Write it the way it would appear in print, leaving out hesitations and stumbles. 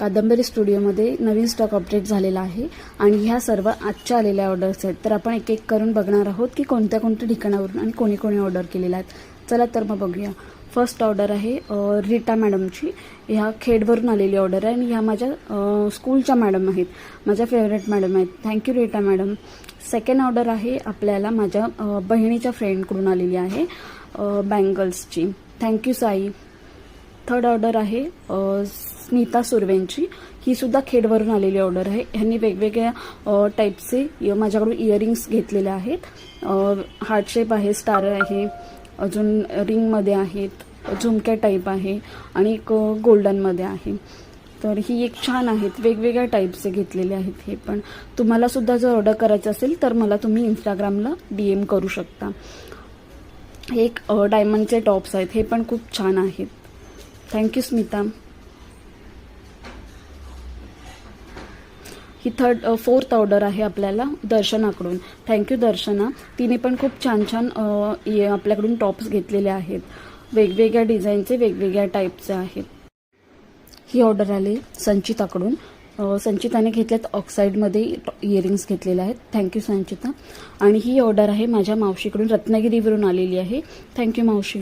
कादंबरी स्टुडिओमध्ये नवीन stock update झालेला आहे आणि ह्या सर्व आजच्या आलेल्या ऑर्डर्स आहेत. तर आपण एक एक करून बघणार आहोत की कोणत्या कोणत्या ठिकाणावरून आणि कोणी कोणी ऑर्डर केलेल्या आहेत. चला तर मग बघूया. फर्स्ट ऑर्डर आहे रीटा मॅडमची. ह्या खेडवरून आलेली ऑर्डर आहे आणि ह्या माझ्या स्कूलच्या मॅडम आहेत, माझ्या फेवरेट मॅडम आहेत. Thank you Rita madam. Second order आहे आपल्याला माझ्या बहिणीच्या फ्रेंडकडून आलेली आहे बँगल्सची. थँक्यू साई. थर्ड ऑर्डर आहे स्मिता सुर्वेंची. ही सुद्धा खेडवरून आलेली ऑर्डर आहे. ह्यांनी वेगवेगळ्या टाईपचे माझ्याकडून इयरिंग्स घेतलेले आहेत. हार्ट शेप आहे, स्टार आहे, अजून रिंगमध्ये आहेत, झुमक्या टाईप आहे आणि एक गोल्डनमध्ये आहे. तर ही एक छान आहेत, वेगवेगळ्या टाईपचे घेतलेले आहेत. हे पण तुम्हाला सुद्धा जर ऑर्डर करायचं असेल तर मला तुम्ही इंस्टाग्रामला DM करू शकता. हे एक डायमंडचे टॉप्स आहेत, हे पण खूप छान आहेत. थँक्यू स्मिता. ही फोर्थ ऑर्डर आहे आपल्याला दर्शनाकडून. थँक्यू दर्शना. तिने पण खूप छान छान आपल्याकडून टॉप्स घेतलेले आहेत. वेगवेगळ्या डिझाईनचे, वेगवेगळ्या टाईपचे आहेत. ही ऑर्डर आली संचिताकडून. संचिताने घेतल्यात ऑक्साईडमध्ये इयरिंग्स घेतलेले आहेत. थँक्यू संचिता. आणि ही ऑर्डर आहे माझ्या मावशीकडून, रत्नागिरीवरून आलेली आहे. थँक्यू मावशी.